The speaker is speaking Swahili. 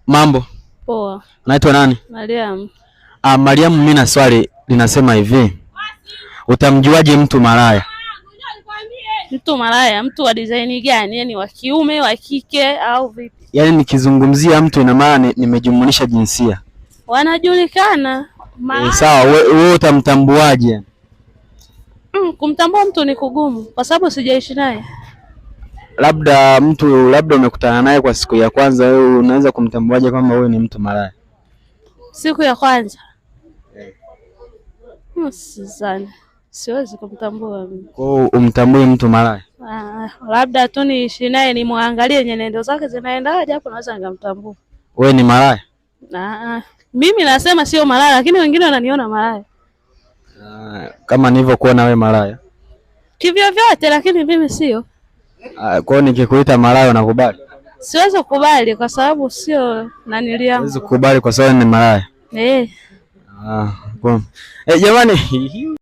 Mambo. Poa. Unaitwa nani? Mariam. Mariam, mimi na swali linasema hivi. Utamjuaje mtu malaya? Mtu malaya, mtu wa design gani? Yaani wa kiume, wa kike au vipi? Yaani nikizungumzia mtu ina maana nimejumulisha jinsia. Wanajulikana. Sawa, wewe utamtambuaje? Kumtambua mtu ni kugumu kwa sababu sijaishi naye. Labda umekutana naye kwa siku ya kwanza, wewe unaweza kumtambuaje kama wewe ni mtu malaya? Siku ya kwanza. Sana. Siwezi kumtambua mimi. Kwa umtambue mtu malaya? Labda tu niishi naye nimwangalie nyenendo zake zinaendaje, hapo naweza nikamtambua. Wewe ni malaya? Mimi nasema sio malaya, lakini wengine wananiona malaya. Kama nilivyokuona wewe malaya? Kivyo vyote, lakini mimi sio. Kwa hiyo nikikuita malaya unakubali? Siwezi kukubali kwa sababu sio nanili yangu. Siwezi kukubali kwa sababu ni malaya. Jamani